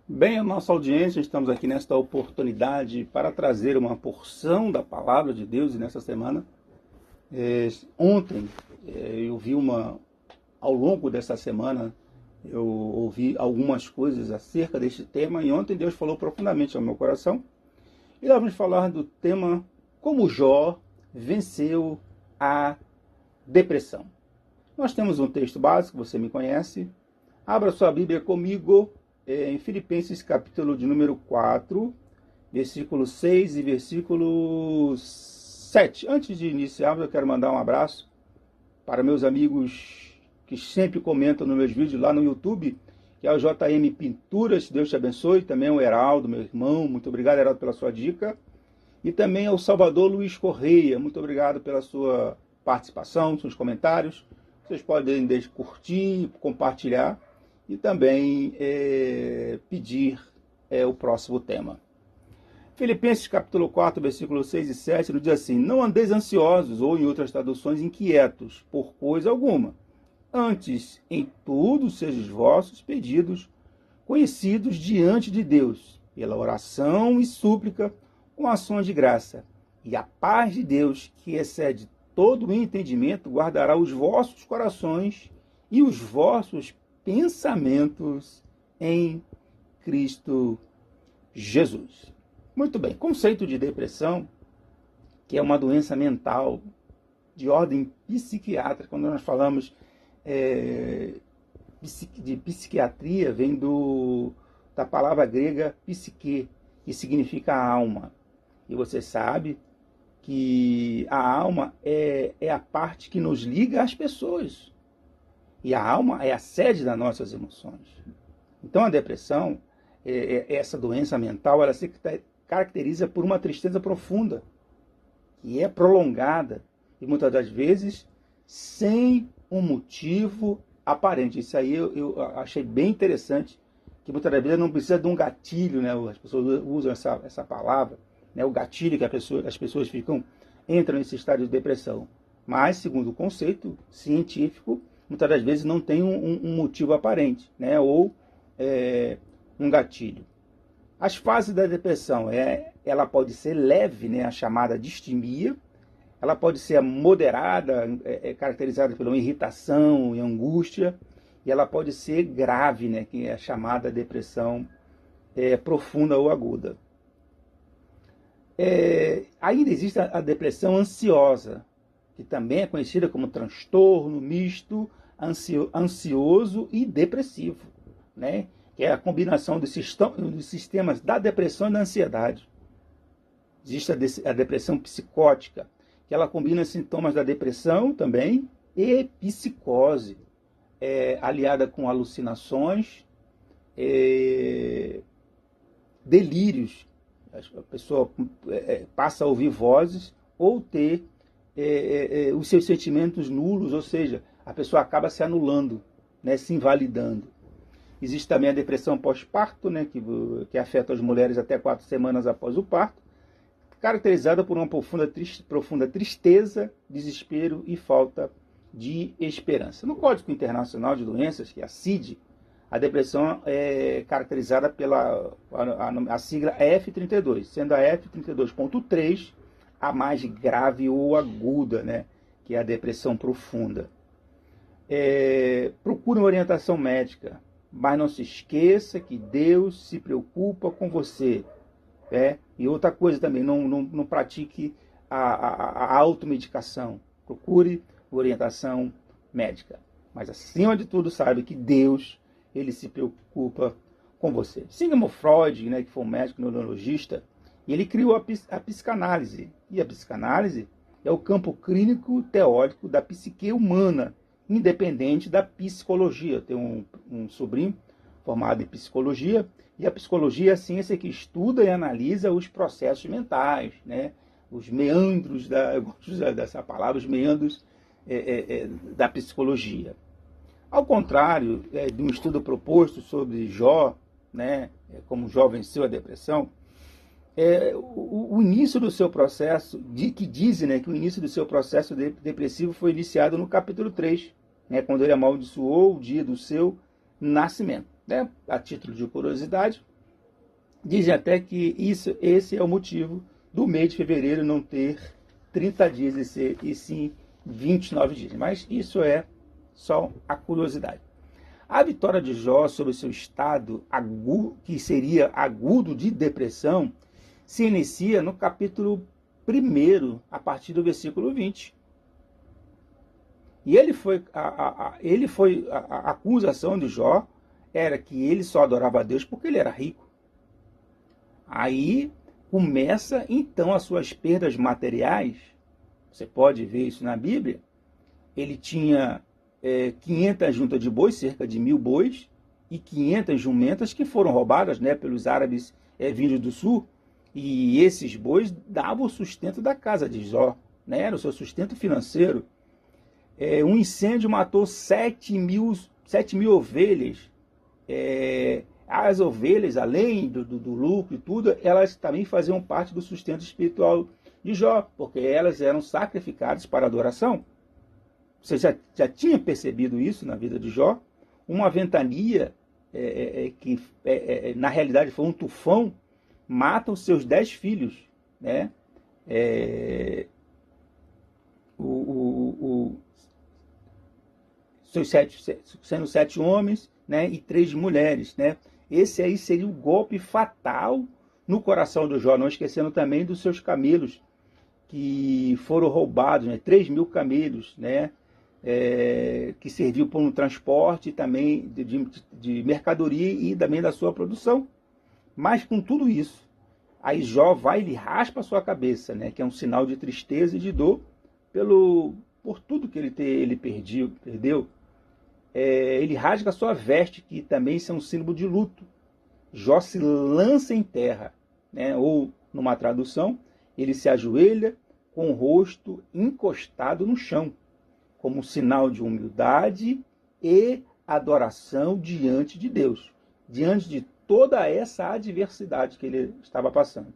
Bem, a nossa audiência, estamos aqui nesta oportunidade para trazer uma porção da palavra de Deus e nessa semana. Ontem eu vi ao longo dessa semana, eu ouvi algumas coisas acerca deste tema e ontem Deus falou profundamente ao meu coração. E nós vamos falar do tema como Jó venceu a depressão. Nós temos um texto básico, você me conhece. Abra sua Bíblia comigo em Filipenses capítulo de número 4, versículo 6 e versículo 7. Antes de iniciarmos, eu quero mandar um abraço para meus amigos que sempre comentam nos meus vídeos lá no YouTube, que é o JM Pinturas, Deus te abençoe, também o Heraldo, meu irmão, muito obrigado, Heraldo, pela sua dica, e também ao Salvador Luiz Correia, muito obrigado pela sua participação, seus comentários. Vocês podem curtir, compartilhar e também pedir o próximo tema. Filipenses capítulo 4, versículo 6 e 7, nos diz assim: não andeis ansiosos, ou em outras traduções, inquietos, por coisa alguma. Antes, em tudo, sejam os vossos pedidos conhecidos diante de Deus, pela oração e súplica, com ações de graça. E a paz de Deus, que excede todo o entendimento, guardará os vossos corações e os vossos pensamentos em Cristo Jesus. Muito bem, conceito de depressão, que é uma doença mental de ordem psiquiátrica. Quando nós falamos de psiquiatria, vem da palavra grega psique, que significa alma. E você sabe que a alma é a parte que nos liga às pessoas. E a alma é a sede das nossas emoções. Então a depressão, essa doença mental, ela se caracteriza por uma tristeza profunda, que é prolongada e muitas das vezes sem um motivo aparente. Isso aí eu achei bem interessante, que muitas das vezes não precisa de um gatilho, né? As pessoas usam essa palavra, né? O gatilho que as pessoas entram nesse estado de depressão. Mas, segundo o conceito científico, muitas das vezes não tem um motivo aparente, né? Ou um gatilho. As fases da depressão, ela pode ser leve, né? A chamada distimia. Ela pode ser moderada, caracterizada pela irritação e angústia. E ela pode ser grave, né? Que é a chamada depressão profunda ou aguda. Ainda existe a depressão ansiosa, que também é conhecida como transtorno misto, ansioso e depressivo, né? Que é a combinação dos sistemas da depressão e da ansiedade. Existe a depressão psicótica, que ela combina sintomas da depressão também e psicose, aliada com alucinações, delírios. A pessoa passa a ouvir vozes ou ter os seus sentimentos nulos, ou seja, a pessoa acaba se anulando, né, se invalidando. Existe também a depressão pós-parto, né, que afeta as mulheres até 4 semanas após o parto, caracterizada por uma profunda tristeza, desespero e falta de esperança. No Código Internacional de Doenças, que é a CID, a depressão é caracterizada pela a sigla F32, sendo a F32.3 a mais grave ou aguda, né, que é a depressão profunda. Procure uma orientação médica, mas não se esqueça que Deus se preocupa com você. E outra coisa também, não pratique a automedicação. Procure orientação médica. Mas acima de tudo, saiba que Deus, ele se preocupa com você. Sigmund Freud, né, que foi um médico neurologista, ele criou a psicanálise. E a psicanálise é o campo clínico teórico da psique humana, independente da psicologia. Eu tenho um sobrinho formado em psicologia, e a psicologia é a ciência que estuda e analisa os processos mentais, né? Os meandros, eu gosto de usar dessa palavra, os meandros da psicologia. Ao contrário de um estudo proposto sobre Jó, né, como Jó venceu a depressão, o início do seu processo, que dizem, né, que o início do seu processo depressivo foi iniciado no capítulo 3, né, quando ele amaldiçoou o dia do seu nascimento. Né? A título de curiosidade, Dizem até que esse é o motivo do mês de fevereiro não ter 30 dias e sim 29 dias. Mas isso é só a curiosidade. A vitória de Jó sobre o seu estado agudo, que seria agudo de depressão, se inicia no capítulo 1, a partir do versículo 20. E a acusação de Jó era que ele só adorava a Deus porque ele era rico. Aí começa então as suas perdas materiais. Você pode ver isso na Bíblia. Ele tinha 500 juntas de bois, cerca de 1.000 bois, e 500 jumentas que foram roubadas, né, pelos árabes vindos do sul. E esses bois davam o sustento da casa de Jó, né, era o seu sustento financeiro. Um incêndio matou 7.000 ovelhas. As ovelhas, além do lucro e tudo, elas também faziam parte do sustento espiritual de Jó, porque elas eram sacrificadas para adoração. Você já tinha percebido isso na vida de Jó? Uma ventania, que na realidade foi um tufão, mata os seus 10 filhos, né? Sendo 7 homens, né, e 3 mulheres, né? Esse aí seria o golpe fatal no coração do Jó, não esquecendo também dos seus camelos, que foram roubados, né? 3.000 camelos, né? Que serviu para um transporte também de mercadoria e também da sua produção. Mas com tudo isso, aí Jó vai e ele raspa a sua cabeça, né? Que é um sinal de tristeza e de dor por tudo que ele perdeu. Ele rasga a sua veste, que também isso é um símbolo de luto. Jó se lança em terra, né? Ou, numa tradução, ele se ajoelha com o rosto encostado no chão, como sinal de humildade e adoração diante de Deus, diante de toda essa adversidade que ele estava passando.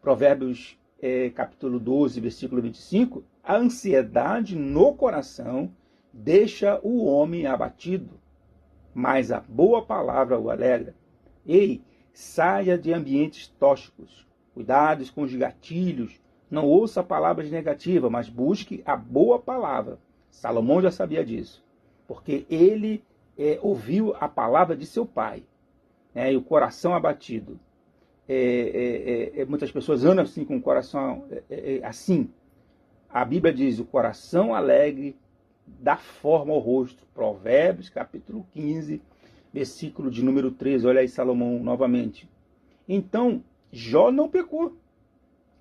Provérbios capítulo 12, versículo 25, a ansiedade no coração deixa o homem abatido, mas a boa palavra o alegra. Ei, saia de ambientes tóxicos, cuidados com os gatilhos, não ouça palavras negativas, mas busque a boa palavra. Salomão já sabia disso, porque ele ouviu a palavra de seu pai, né, e o coração abatido. Muitas pessoas andam assim, com o coração assim. A Bíblia diz, o coração alegre dá forma ao rosto. Provérbios, capítulo 15, versículo de número 13. Olha aí Salomão novamente. Então, Jó não pecou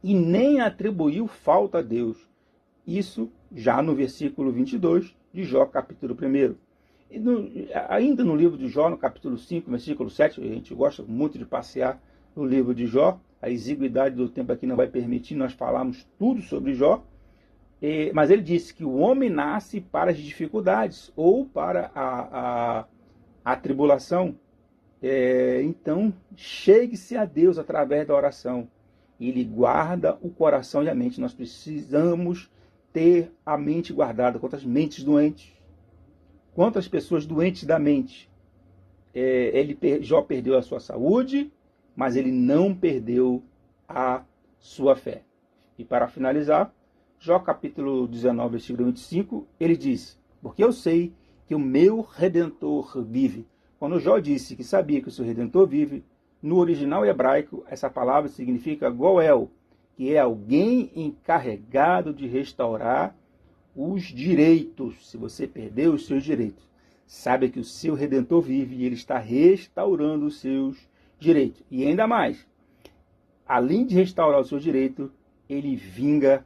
e nem atribuiu falta a Deus. Isso já no versículo 22 de Jó, capítulo 1. Ainda no livro de Jó, no capítulo 5, versículo 7, a gente gosta muito de passear no livro de Jó. A exiguidade do tempo aqui não vai permitir nós falarmos tudo sobre Jó. Mas ele disse que o homem nasce para as dificuldades ou para a tribulação. Então, chegue-se a Deus através da oração. Ele guarda o coração e a mente. Nós precisamos ter a mente guardada. Quantas mentes doentes? Quantas pessoas doentes da mente? Jó perdeu a sua saúde, mas ele não perdeu a sua fé. E para finalizar, Jó capítulo 19, versículo 25, ele diz, porque eu sei que o meu Redentor vive. Quando Jó disse que sabia que o seu Redentor vive, no original hebraico, essa palavra significa Goel, que é alguém encarregado de restaurar os direitos. Se você perdeu os seus direitos, saiba que o seu Redentor vive e ele está restaurando os seus direitos. E ainda mais, além de restaurar os seus direitos, ele vinga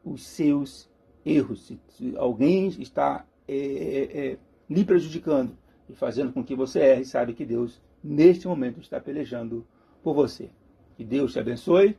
os seus erros. Se alguém está lhe prejudicando e fazendo com que você erre, sabe que Deus, neste momento, está pelejando por você. Que Deus te abençoe